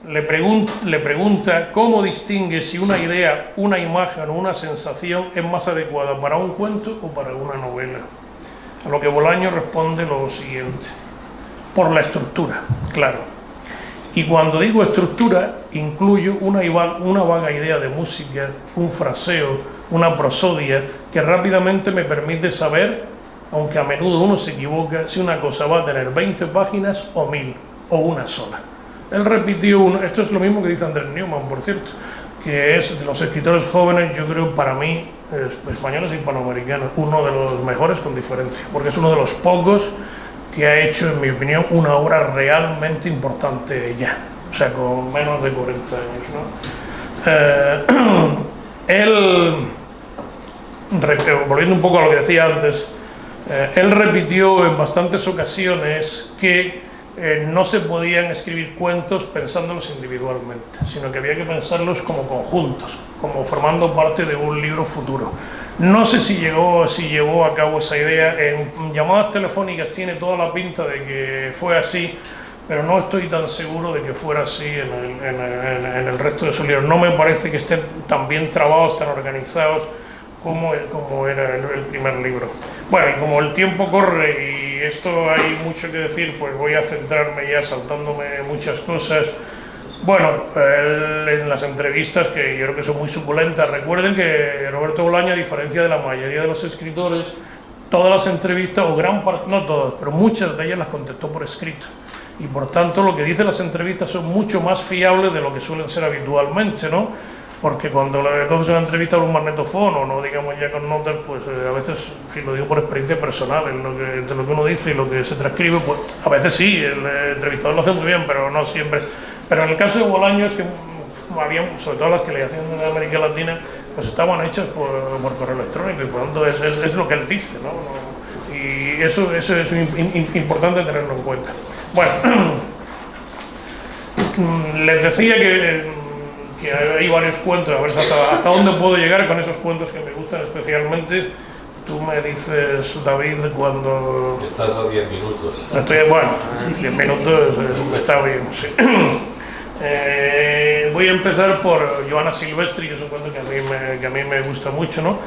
le pregunta cómo distingue si una idea, una imagen o una sensación es más adecuada para un cuento o para una novela. A lo que Bolaño responde lo siguiente: por la estructura, claro. Y cuando digo estructura, incluyo una vaga idea de música, un fraseo, una prosodia, que rápidamente me permite saber, aunque a menudo uno se equivoca, si una cosa va a tener 20 páginas o 1000, o una sola. Él repitió esto es lo mismo que dice Andrés Newman, por cierto, que es de los escritores jóvenes, yo creo, para mí, españoles y hispanoamericanos, uno de los mejores con diferencia, porque es uno de los pocos que ha hecho, en mi opinión, una obra realmente importante ya, o sea, con menos de 40 años, ¿no? Él, volviendo un poco a lo que decía antes, él repitió en bastantes ocasiones que no se podían escribir cuentos pensándolos individualmente, sino que había que pensarlos como conjuntos, como formando parte de un libro futuro. No sé si llevó a cabo esa idea. En Llamadas telefónicas tiene toda la pinta de que fue así, pero no estoy tan seguro de que fuera así en el resto de su libro. No me parece que estén tan bien trabados, tan organizados como era el primer libro. Bueno, y como el tiempo corre y esto hay mucho que decir, pues voy a centrarme ya saltándome muchas cosas. Bueno, en las entrevistas, que yo creo que son muy suculentas, recuerden que Roberto Bolaño, a diferencia de la mayoría de los escritores, todas las entrevistas, o gran parte, no todas, pero muchas de ellas las contestó por escrito. Y por tanto, lo que dicen las entrevistas son mucho más fiables de lo que suelen ser habitualmente, ¿no? Porque cuando le coges una entrevista con un magnetofón o no, digamos ya con notas, pues a veces, en fin, lo digo por experiencia personal, entre lo que uno dice y lo que se transcribe, pues a veces sí, el entrevistador lo hace muy bien, pero no siempre. Pero en el caso de Bolaño es que había, sobre todo las que le hacían en América Latina, pues estaban hechas por correo electrónico y por lo tanto es lo que él dice, ¿no? Y eso es importante tenerlo en cuenta. Bueno, les decía que hay varios cuentos, a ver hasta dónde puedo llegar con esos cuentos que me gustan especialmente. Tú me dices, David, cuando... Estás a 10 minutos. Bueno, 10 minutos está bien, sí. Voy a empezar por Joana Silvestri, que es un cuento que a mí me gusta mucho, ¿no?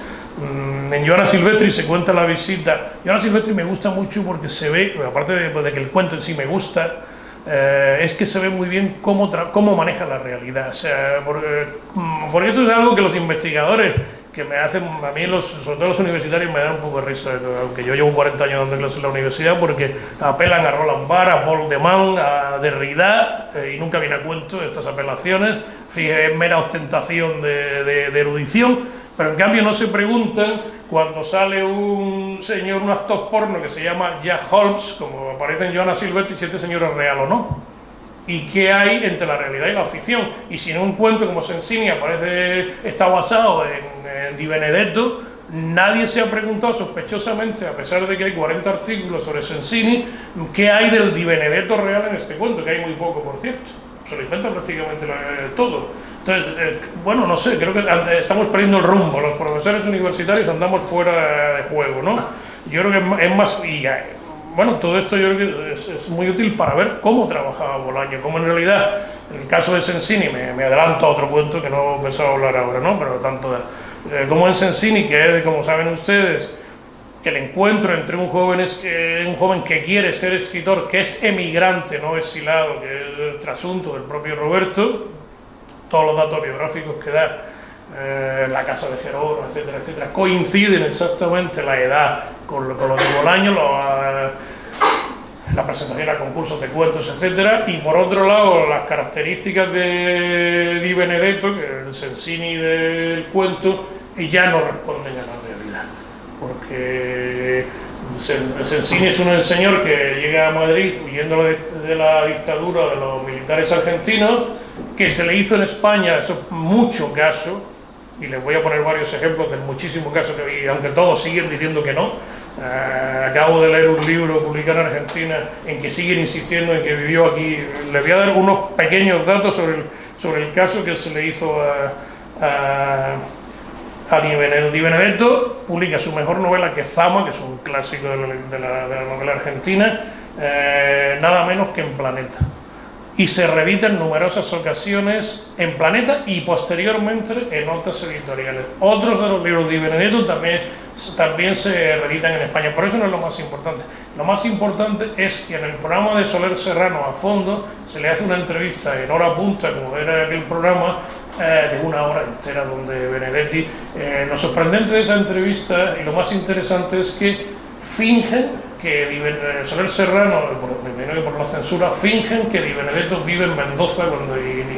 En Joana Silvestri se cuenta la visita. Joana Silvestri me gusta mucho porque se ve, aparte de que el cuento en sí me gusta, es que se ve muy bien cómo maneja la realidad. O sea, porque eso es algo que los investigadores, que me hacen, a mí sobre todo los universitarios, me dan un poco de risa, aunque yo llevo 40 años dando clases en la universidad, porque apelan a Roland Barthes, a Paul de Man, a Derrida, y nunca viene a cuento estas apelaciones. Fíjate, es mera ostentación de erudición, pero en cambio no se preguntan cuando sale un señor, un actor porno que se llama Jack Holmes, como aparece en Joana Silvestri, si este señor es real o no. Y qué hay entre la realidad y la ficción. Y si en un cuento como Sensini está basado en Di Benedetto, nadie se ha preguntado sospechosamente, a pesar de que hay 40 artículos sobre Sensini, qué hay del Di Benedetto real en este cuento, que hay muy poco, por cierto. Se lo inventa prácticamente todo. Entonces, bueno, no sé, creo que estamos perdiendo el rumbo. Los profesores universitarios andamos fuera de juego, ¿no? Yo creo que es más... Bueno, todo esto yo creo que es muy útil para ver cómo trabajaba Bolaño, cómo en realidad, en el caso de Sensini, me adelanto a otro cuento que no pensaba hablar ahora, ¿no? Pero tanto como en Sensini, que es, como saben ustedes, que el encuentro entre un joven que quiere ser escritor, que es emigrante, no exilado, que es el trasunto del propio Roberto, todos los datos biográficos que da, la casa de Gerona, etcétera, etcétera, coinciden exactamente la edad con lo de Bolaño, la presentación a concursos de cuentos, etcétera, y por otro lado las características de Di Benedetto, que es el Sensini del cuento, ya no responden a la realidad, porque Sensini es un señor que llega a Madrid huyendo de la dictadura de los militares argentinos, que se le hizo en España mucho caso, y les voy a poner varios ejemplos del muchísimo caso que vi, aunque todos siguen diciendo que no. Acabo de leer un libro publicado en Argentina en que siguen insistiendo en que vivió aquí. Les voy a dar unos pequeños datos sobre el caso que se le hizo a Di Benedetto. Publica su mejor novela, que es Zama, que es un clásico de la novela argentina, nada menos que en Planeta. y se reedita en numerosas ocasiones en Planeta y posteriormente en otras editoriales. Otros de los libros de Di Benedetto también se reeditan en España, por eso no es lo más importante. Lo más importante es que en el programa de Soler Serrano a fondo se le hace una entrevista en hora punta, como era aquel programa, de 1 hora entera, donde Benedetti, lo sorprendente de esa entrevista y lo más interesante es que fingen que Soler Serrano, por la censura, fingen que Di Benedetto vive en Mendoza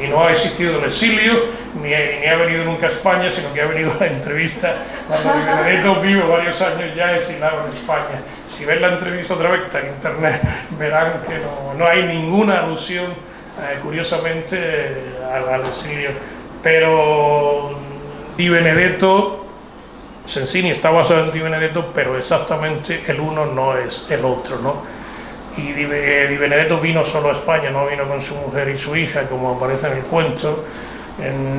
y no ha existido el exilio, ni ha venido nunca a España, sino que ha venido a la entrevista cuando Di Benedetto vive varios años ya exilado en España. Si ven la entrevista otra vez, que está en internet, verán que no hay ninguna alusión, curiosamente, al exilio. Pero Di Benedetto, Sensini está basado en Di Benedetto, pero exactamente el uno no es el otro, ¿no? Y Di Benedetto vino solo a España, no vino con su mujer y su hija, como aparece en el cuento,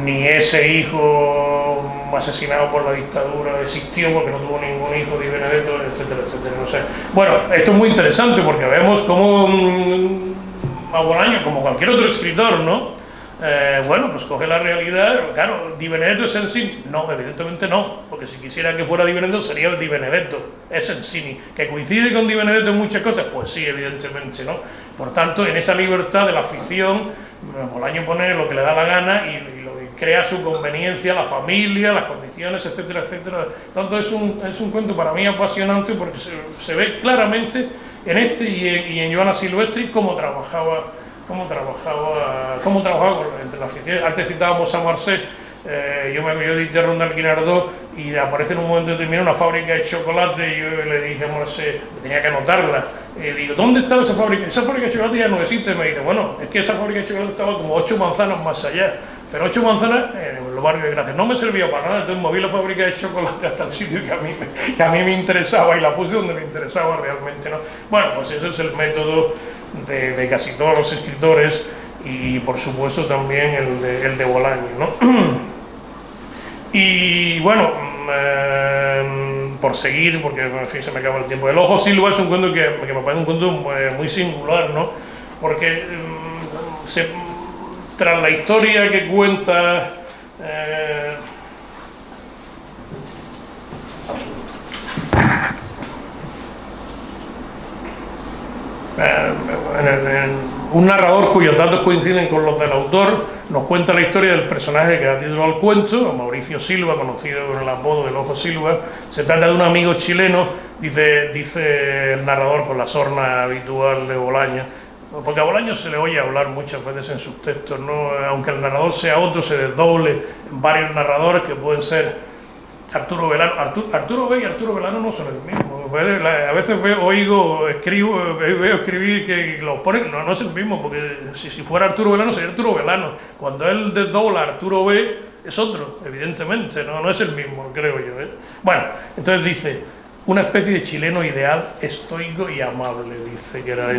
ni ese hijo asesinado por la dictadura existió porque no tuvo ningún hijo Di Benedetto, etcétera, etcétera, no sé. Bueno, esto es muy interesante porque vemos cómo a Bolaño, como cualquier otro escritor, ¿no? Bueno, pues coge la realidad. Claro, ¿Di Benedetto es Sensini? No, evidentemente no, porque si quisiera que fuera Di Benedetto sería el Di Benedetto, es Sensini. ¿Que coincide con Di Benedetto en muchas cosas? Pues sí, evidentemente, ¿no? Por tanto, en esa libertad de la ficción, Bolaño pone lo que le da la gana y lo que crea a su conveniencia, la familia, las condiciones, etcétera, etcétera. Por tanto, es un cuento para mí apasionante porque se ve claramente en este y en Joana Silvestri cómo trabajaba entre las ficciones. Antes citábamos a Marcet, yo edité Ronda Guinardó y aparece en un momento determinado una fábrica de chocolate y yo le dije a Marcet, tenía que anotarla, digo, ¿dónde estaba esa fábrica? Esa fábrica de chocolate ya no existe. Me dice, bueno, es que esa fábrica de chocolate estaba como 8 manzanas más allá, pero 8 manzanas en los barrios de Gracia no me servía para nada, entonces moví la fábrica de chocolate hasta el sitio que a mí me interesaba y la puse donde me interesaba realmente, ¿no? Bueno, pues ese es el método de casi todos los escritores y por supuesto también el de Bolaño, ¿no? Y bueno, por seguir, porque en fin, se me acaba el tiempo. El Ojo Silva es un cuento que me parece un cuento muy singular, ¿no? Porque tras la historia que cuenta un narrador cuyos datos coinciden con los del autor nos cuenta la historia del personaje que da título al cuento, Mauricio Silva, conocido con el apodo del Ojo Silva. Se trata de un amigo chileno, dice el narrador con la sorna habitual de Bolaño, porque a Bolaño se le oye hablar muchas veces en sus textos, ¿no? Aunque el narrador sea otro, se desdoble en varios narradores que pueden ser Arturo Belano. Arturo B y Arturo Belano no son el mismo. A veces veo escribir que los ponen, no es el mismo, porque si fuera Arturo Belano sería Arturo Belano. Cuando él desdobla a Arturo B es otro, evidentemente, no es el mismo, creo yo, ¿eh? Bueno, entonces dice, una especie de chileno ideal, estoico y amable, dice que era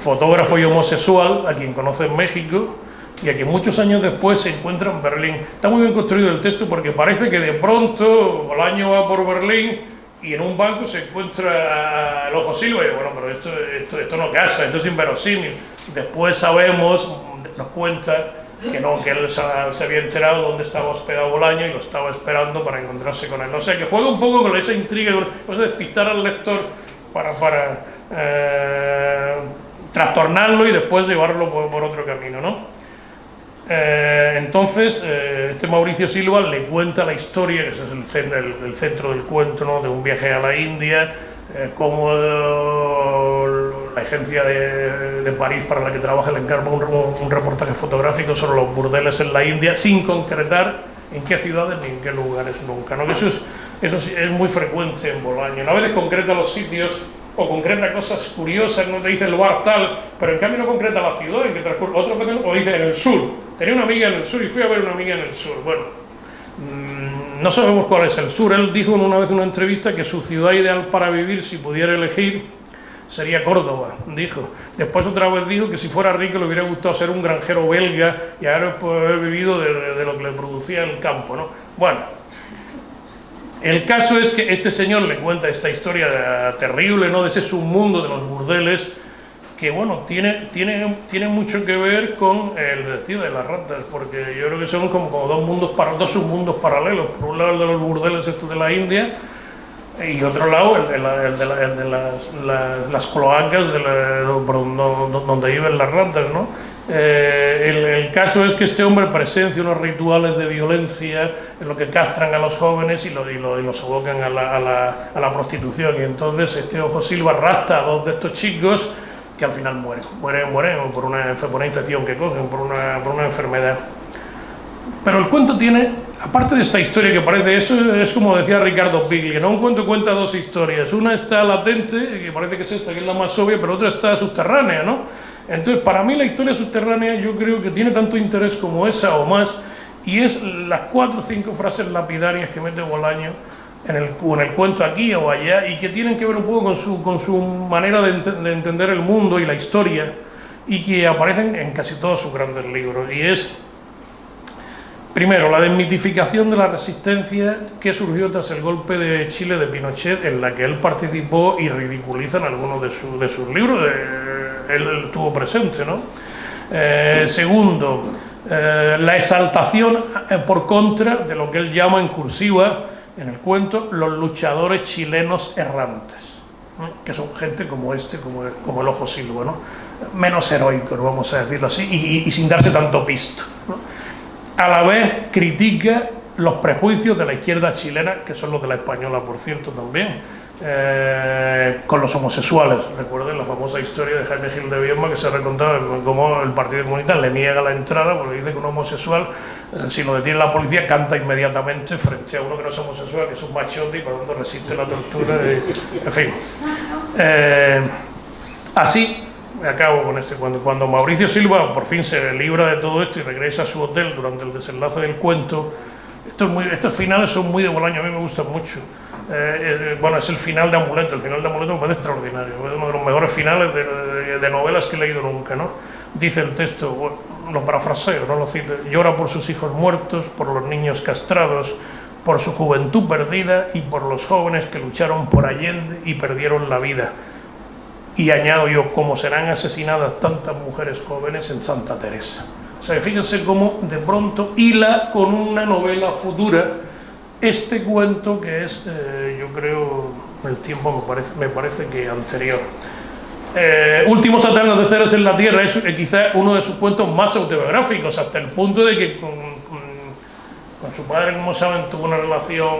fotógrafo y homosexual, a quien conoce en México, y a que muchos años después se encuentra en Berlín. Está muy bien construido el texto porque parece que de pronto Bolaño va por Berlín y en un banco se encuentra el Ojo Silva y bueno, pero esto no casa, esto es inverosímil. Después sabemos, nos cuenta que no, que él se había enterado dónde estaba hospedado Bolaño y lo estaba esperando para encontrarse con él. O sea, que juega un poco con esa intriga, pues despistar al lector para trastornarlo y después llevarlo por otro camino, ¿no? Entonces, este Mauricio Silva le cuenta la historia, que ese es el centro del cuento, ¿no? De un viaje a la India, cómo la agencia de París para la que trabaja le encarga un reportaje fotográfico sobre los burdeles en la India, sin concretar en qué ciudades ni en qué lugares nunca, ¿no? Que eso es muy frecuente en Bolaño, ¿no? A veces concreta los sitios o concreta cosas curiosas, no te dice el lugar tal, pero en cambio no concreta la ciudad en que transcurre. Otras veces o dice en el sur, tenía una amiga en el sur y fui a ver una amiga en el sur. Bueno, no sabemos cuál es el sur. Él dijo una vez en una entrevista que su ciudad ideal para vivir, si pudiera elegir, sería Córdoba, dijo. Después otra vez dijo que si fuera rico le hubiera gustado ser un granjero belga y haber vivido de lo que le producía el campo, ¿no? Bueno, el caso es que este señor le cuenta esta historia terrible, ¿no? De ese submundo de los burdeles, que bueno, tiene mucho que ver con el detective de las ratas, porque yo creo que son como dos submundos paralelos. Por un lado el de los burdeles estos de la India, y otro lado el de las cloacas donde viven las ratas, ¿no? El caso es que este hombre presencia unos rituales de violencia en los que castran a los jóvenes y los abocan a la prostitución, y entonces este Ojo Silva rapta a dos de estos chicos que al final mueren por una infección que cogen, por una enfermedad. Pero el cuento tiene, aparte de esta historia que parece, eso es como decía Ricardo Piglia, ¿no? Un cuento cuenta dos historias. Una está latente, que parece que es esta, que es la más obvia, pero otra está subterránea, ¿no? Entonces, para mí la historia subterránea yo creo que tiene tanto interés como esa o más, y es las 4 o 5 frases lapidarias que mete Bolaño en el cuento aquí o allá, y que tienen que ver un poco con su manera de entender el mundo y la historia, y que aparecen en casi todos sus grandes libros. Y es, primero, la desmitificación de la resistencia que surgió tras el golpe de Chile de Pinochet, en la que él participó y ridiculiza en algunos de sus libros. Él estuvo presente, ¿no? Segundo, la exaltación por contra de lo que él llama en cursiva en el cuento los luchadores chilenos errantes, ¿no? Que son gente como como el Ojo Silva, ¿no? Menos heroicos, vamos a decirlo así, y sin darse tanto pisto, ¿no? A la vez critica los prejuicios de la izquierda chilena, que son los de la española, por cierto, también, con los homosexuales. Recuerden la famosa historia de Jaime Gil de Biedma, que se recontaba cómo el Partido Comunista le niega la entrada porque dice que un homosexual, si lo detiene la policía, canta inmediatamente frente a uno que no es homosexual, que es un machote, y por lo tanto resiste la tortura. En fin. Así, acabo con este. Cuando Mauricio Silva por fin se libra de todo esto y regresa a su hotel durante el desenlace del cuento, estos finales son muy de Bolaño, a mí me gustan mucho. Bueno, es el final de Amuleto. El final de Amuleto me parece extraordinario, es uno de los mejores finales de novelas que he leído nunca, ¿no? Dice el texto, bueno, lo parafraseo, no lo cito: llora por sus hijos muertos, por los niños castrados, por su juventud perdida y por los jóvenes que lucharon por Allende y perdieron la vida. Y añado yo, como serán asesinadas tantas mujeres jóvenes en Santa Teresa. O sea, fíjense cómo de pronto hila con una novela futura este cuento que es, yo creo, el tiempo me parece que anterior. Últimos atardeceres en la Tierra es quizá uno de sus cuentos más autobiográficos, hasta el punto de que con su padre, como saben, tuvo una relación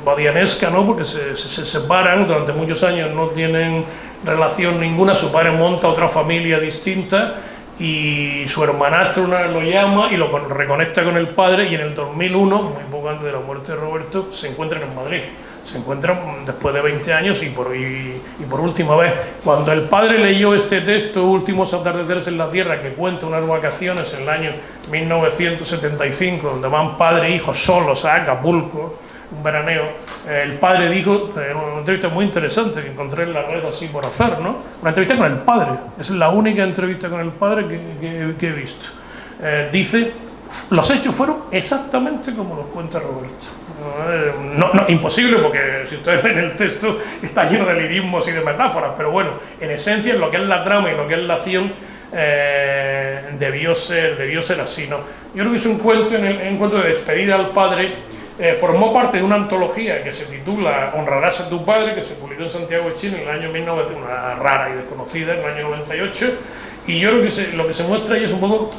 badianesca, ¿no? Porque se separan, durante muchos años no tienen relación ninguna, su padre monta otra familia distinta, y su hermanastro una vez lo llama y lo reconecta con el padre, y en el 2001, muy poco antes de la muerte de Roberto, se encuentran en Madrid. Se encuentran después de 20 años y por última vez. Cuando el padre leyó este texto, Últimos atardeceres en la Tierra, que cuenta unas vacaciones en el año 1975, donde van padre e hijo solos a Acapulco, un veraneo, el padre dijo, en una entrevista muy interesante que encontré en la red así por hacer, ¿no? Una entrevista con el padre, es la única entrevista con el padre que he visto. Dice, los hechos fueron exactamente como los cuenta Roberto. No, imposible, porque si ustedes ven el texto está lleno de lirismos y de metáforas, pero bueno, en esencia, en lo que es la trama y lo que es la acción, debió ser así, ¿no? Yo creo que es un cuento, un cuento de despedida al padre. Formó parte de una antología que se titula Honrarás a tu padre, que se publicó en Santiago de Chile en el año 1900, una rara y desconocida, en el año 98, y yo creo que lo que se muestra ahí es un poco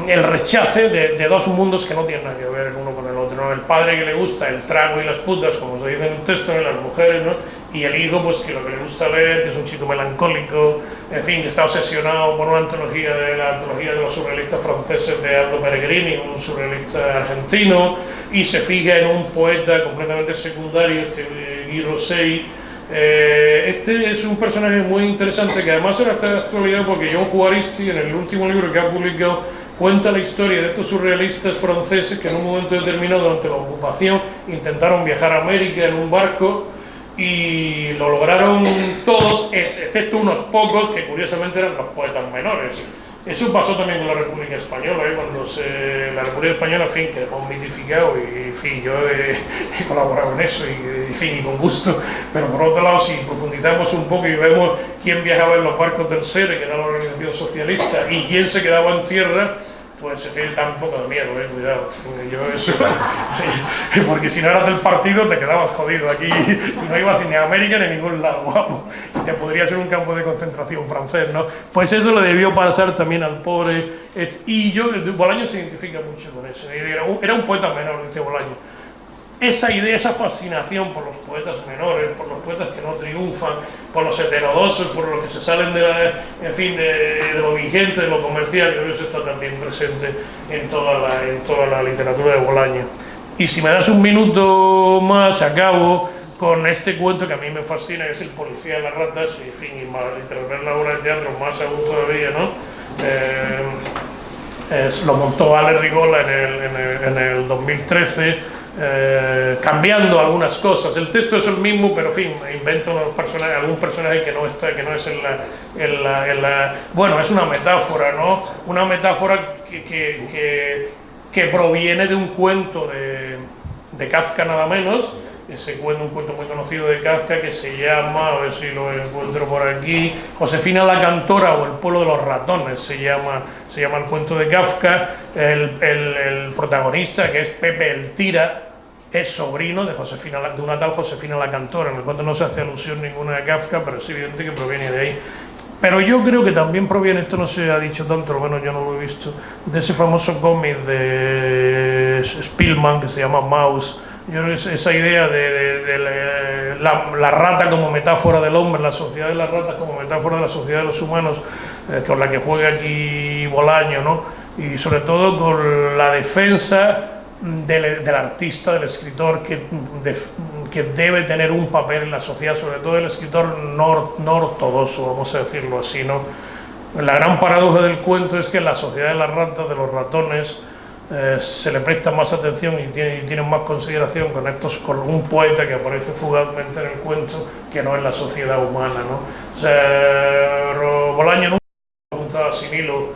el rechace de dos mundos que no tienen nada que ver el uno con el otro, ¿no? El padre, que le gusta el trago y las putas, como se dice en el texto, ¿no? Las mujeres, ¿no? Y el hijo, pues que lo que le gusta leer, que es un chico melancólico, en fin, que está obsesionado por una antología de los surrealistas franceses de Aldo Peregrini, un surrealista argentino, y se fija en un poeta completamente secundario, Guy Rosset. Este es un personaje muy interesante, que además ahora está de actualidad, porque John Juaristi, en el último libro que ha publicado, cuenta la historia de estos surrealistas franceses que en un momento determinado, durante la ocupación, intentaron viajar a América en un barco, y lo lograron todos, excepto unos pocos que curiosamente eran los poetas menores. Eso pasó también con la República Española, cuando la República Española, en fin, que hemos mitificado y, en fin, yo he colaborado en eso y, en fin, y con gusto, pero por otro lado, si profundizamos un poco y vemos quién viajaba en los barcos del SERE, que era la organización socialista, y quién se quedaba en tierra, pues se tiene un poco de miedo, cuidado. Yo eso, sí, porque si no eras del partido te quedabas jodido aquí y no ibas ni a América ni a ningún lado, vamos. Y te podría ser un campo de concentración francés, ¿no? Pues eso le debió pasar también al pobre. Y yo, Bolaño se identifica mucho con eso. Era un poeta menor, dice Bolaño. Esa idea, esa fascinación por los poetas menores, por los poetas que no triunfan, por los heterodoxos, por los que se salen en fin, de lo vigente, de lo comercial, yo creo que eso está también presente en toda la literatura de Bolaño. Y si me das un minuto más, acabo con este cuento que a mí me fascina, que es El policía de las ratas, y, en fin, y tras ver la obra de teatro más aún todavía, ¿no? Lo montó Ale Rigola en el 2013, cambiando algunas cosas. El texto es el mismo, pero en fin, inventa algún personaje que no es bueno, es una metáfora, ¿no? Una metáfora que proviene de un cuento de Kafka nada menos. Un cuento muy conocido de Kafka que se llama, a ver si lo encuentro por aquí, Josefina la cantora o El pueblo de los ratones, se llama el cuento de Kafka. El protagonista, que es Pepe el Tira, es sobrino de una tal Josefina la cantora. En el cuento no se hace alusión ninguna a Kafka, pero es evidente que proviene de ahí. Pero yo creo que también proviene, esto no se ha dicho tanto, lo menos yo no lo he visto, de ese famoso cómic de Spielman que se llama Maus. Yo creo que esa idea de la rata como metáfora del hombre, la sociedad de las ratas como metáfora de la sociedad de los humanos, con la que juega aquí Bolaño, ¿no? Y sobre todo con la defensa del artista, del escritor, que debe tener un papel en la sociedad, sobre todo el escritor no ortodoxo, vamos a decirlo así, ¿no? La gran paradoja del cuento es que en la sociedad de las ratas, de los ratones, se le presta más atención y tienen más consideración con un poeta que aparece fugazmente en el cuento que no en la sociedad humana, ¿no? O sea, Bolaño nunca preguntaba sin hilo.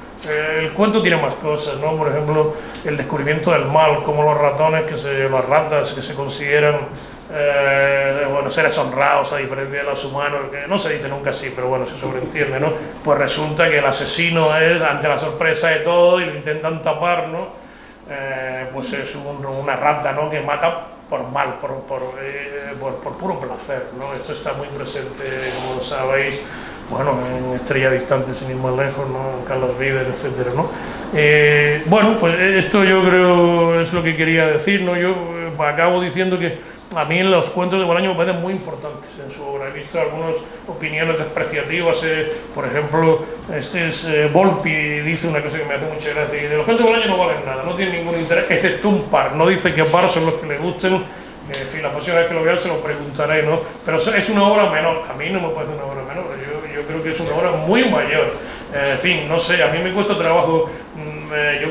El cuento tiene más cosas, ¿no? Por ejemplo, el descubrimiento del mal, como los las ratas que se consideran seres honrados a diferencia de los humanos, que no se dice nunca así, pero bueno, se sobreentiende, ¿no? Pues resulta que el asesino es, ante la sorpresa de todo, y lo intentan tapar, ¿no? Pues es una rata, ¿no? Que mata por mal, por puro placer, ¿no? Esto está muy presente, como sabéis, bueno, en Estrella Distante, sin ir más lejos, ¿no? Carlos Vives, etcétera, ¿no? Bueno, pues esto yo creo es lo que quería decir, ¿no? Yo acabo diciendo que a mí los cuentos de Bolaño me parecen muy importantes en su obra. He visto algunas opiniones despreciativas, por ejemplo, Volpi dice una cosa que me hace mucha gracia, y de los cuentos de Bolaño no valen nada, no tienen ningún interés, excepto un par. No dice qué par son los que le gusten, en fin, la próxima vez que lo vea se lo preguntaré, ¿no? Pero es una obra menor, a mí no me parece una obra menor, yo creo que es una obra muy mayor. En fin, no sé, a mí me cuesta trabajo, yo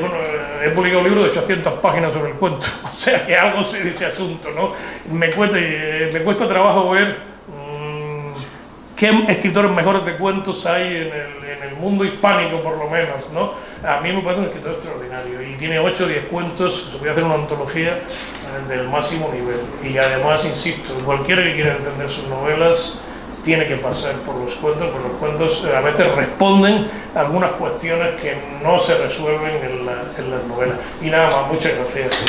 he publicado un libro de 800 páginas sobre el cuento, o sea que algo sé de ese asunto, ¿no? Me cuesta trabajo ver qué escritores mejores de cuentos hay en el mundo hispánico, por lo menos, ¿no? A mí me parece un escritor extraordinario y tiene 8 o 10 cuentos, se puede hacer una antología del máximo nivel. Y además, insisto, cualquiera que quiera entender sus novelas tiene que pasar por los cuentos, porque los cuentos a veces responden a algunas cuestiones que no se resuelven en las novelas. Y nada más, muchas gracias.